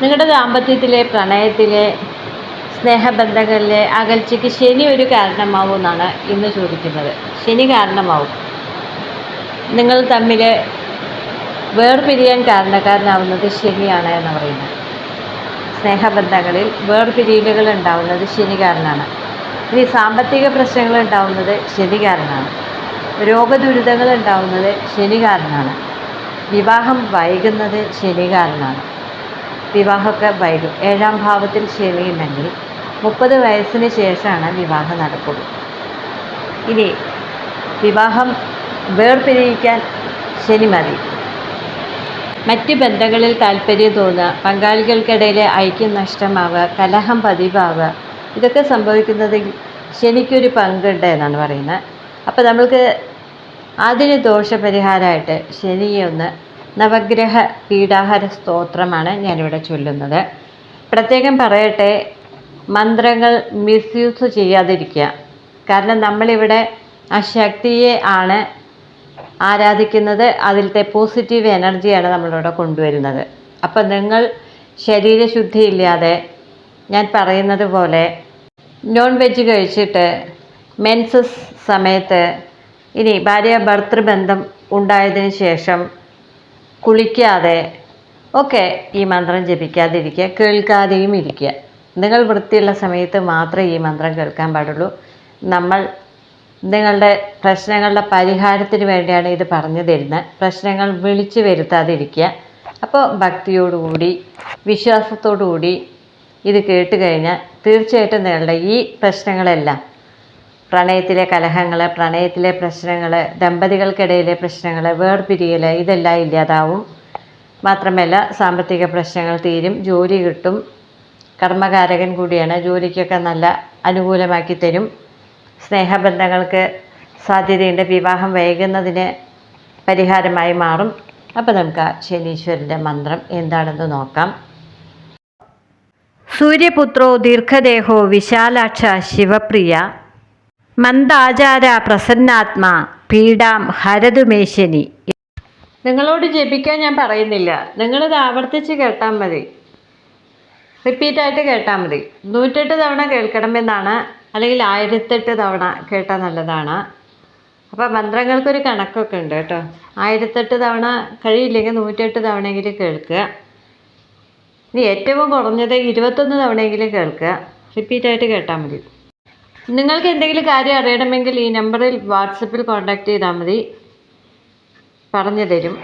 നിങ്ങളുടെ ദാമ്പത്യത്തിലെ, പ്രണയത്തിലെ, സ്നേഹബന്ധങ്ങളിലെ അകൽച്ചയ്ക്ക് ശനി ഒരു കാരണമാവും എന്നാണ് ഇന്ന് ചോദിക്കുന്നത്. ശനി കാരണമാവും. നിങ്ങൾ തമ്മിൽ വേർപിരിയാൻ കാരണക്കാരനാവുന്നത് ശനിയാണ് എന്ന് പറയുന്നത്. സ്നേഹബന്ധങ്ങളിൽ വേർപിരിയലുകൾ ഉണ്ടാവുന്നത് ശനി കാരണമാണ്. ഇനി സാമ്പത്തിക പ്രശ്നങ്ങൾ ഉണ്ടാവുന്നത് ശനി കാരണമാണ്. രോഗദുരിതങ്ങൾ ഉണ്ടാവുന്നത് ശനി കാരണമാണ്. വിവാഹം വൈകുന്നത് ശനി കാരണമാണ്. വിവാഹമൊക്കെ വൈകും. 7ാം ഭാവത്തിൽ ശനി ഉണ്ടെങ്കിൽ 30 വയസ്സിന് ശേഷമാണ് വിവാഹം നടക്കുള്ളൂ. ഇനി വിവാഹം വേർപിരിയിക്കാൻ ശനി മതി. മറ്റ് ബന്ധങ്ങളിൽ താല്പര്യം തോന്നുക, പങ്കാളികൾക്കിടയിലെ ഐക്യം നഷ്ടമാവുക, കലഹം പതിവാവുക, ഇതൊക്കെ സംഭവിക്കുന്നതിൽ ശനിക്കൊരു പങ്കുണ്ട് എന്നാണ് പറയുന്നത്. അപ്പോൾ നമ്മൾക്ക് അതിന് ദോഷപരിഹാരമായിട്ട് ശനിയെ ഒന്ന് നവഗ്രഹ പീഡാഹാര സ്തോത്രമാണ് ഞാനിവിടെ ചൊല്ലുന്നത്. പ്രത്യേകം പറയട്ടെ, മന്ത്രങ്ങൾ മിസ്യൂസ് ചെയ്യാതിരിക്കുക. കാരണം നമ്മളിവിടെ ആ ശക്തിയെ ആണ് ആരാധിക്കുന്നത്. അതിലത്തെ പോസിറ്റീവ് എനർജിയാണ് നമ്മളിവിടെ കൊണ്ടുവരുന്നത്. അപ്പം നിങ്ങൾ ശരീരശുദ്ധിയില്ലാതെ ഞാൻ പറയുന്നത് പോലെ നോൺ വെജ് കഴിച്ചിട്ട് മെൻസസ് സമയത്ത്, ഇനി ഭാര്യ ഭർത്തൃബന്ധം ഉണ്ടായതിന് ശേഷം കുളിക്കാതെ ഒക്കെ ഈ മന്ത്രം ജപിക്കാതിരിക്കുക, കേൾക്കാതെയും ഇരിക്കുക. നിങ്ങൾ വൃത്തിയുള്ള സമയത്ത് മാത്രമേ ഈ മന്ത്രം കേൾക്കാൻ പാടുള്ളൂ. നമ്മൾ നിങ്ങളുടെ പ്രശ്നങ്ങളുടെ പരിഹാരത്തിന് വേണ്ടിയാണ് ഇത് പറഞ്ഞു തരുന്നത്. പ്രശ്നങ്ങൾ വിളിച്ചു വരുത്താതിരിക്കുക. അപ്പോൾ ഭക്തിയോടുകൂടി വിശ്വാസത്തോടുകൂടി ഇത് കേട്ട് കഴിഞ്ഞാൽ തീർച്ചയായിട്ടും നിങ്ങളുടെ ഈ പ്രശ്നങ്ങളെല്ലാം, പ്രണയത്തിലെ കലഹങ്ങൾ, പ്രണയത്തിലെ പ്രശ്നങ്ങൾ, ദമ്പതികൾക്കിടയിലെ പ്രശ്നങ്ങൾ, വേർപിരിയൽ, ഇതെല്ലാം ഇല്ലാതാവും. മാത്രമല്ല സാമ്പത്തിക പ്രശ്നങ്ങൾ തീരും, ജോലി കിട്ടും. കർമ്മകാരകൻ കൂടിയാണ്, ജോലിക്കൊക്കെ നല്ല അനുകൂലമാക്കി തരും. സ്നേഹബന്ധങ്ങൾക്ക് സാധ്യതയുണ്ട്, വിവാഹം വൈകുന്നതിന് പരിഹാരമായി മാറും. അപ്പോൾ നമുക്ക് ആ ശനീശ്വരൻ്റെ മന്ത്രം എന്താണെന്ന് നോക്കാം. സൂര്യപുത്രോ ദീർഘദേഹോ വിശാലാക്ഷ ശിവപ്രിയ മന്ദാചാര പ്രസന്നാത്മാ പീഡാം ഹരതുമേ ശനി. നിങ്ങളോട് ജപിക്കാൻ ഞാൻ പറയുന്നില്ല, നിങ്ങളിത് ആവർത്തിച്ച് കേട്ടാൽ മതി, റിപ്പീറ്റായിട്ട് കേട്ടാൽ മതി. 108 തവണ കേൾക്കണമെന്നാണ്, അല്ലെങ്കിൽ 1008 തവണ കേട്ടാൽ നല്ലതാണ്. അപ്പോൾ മന്ത്രങ്ങൾക്കൊരു കണക്കൊക്കെ ഉണ്ട് കേട്ടോ. 1008 തവണ കഴിയില്ലെങ്കിൽ 108 തവണയെങ്കിലും കേൾക്കുക. ഇനി ഏറ്റവും കുറഞ്ഞത് 21 തവണയെങ്കിലും കേൾക്കുക. റിപ്പീറ്റായിട്ട് കേട്ടാൽ മതി. നിങ്ങൾക്ക് എന്തെങ്കിലും കാര്യം അറിയണമെങ്കിൽ ഈ നമ്പറിൽ വാട്സപ്പിൽ കോൺടാക്റ്റ് ചെയ്താൽ മതി, പറഞ്ഞു തരും.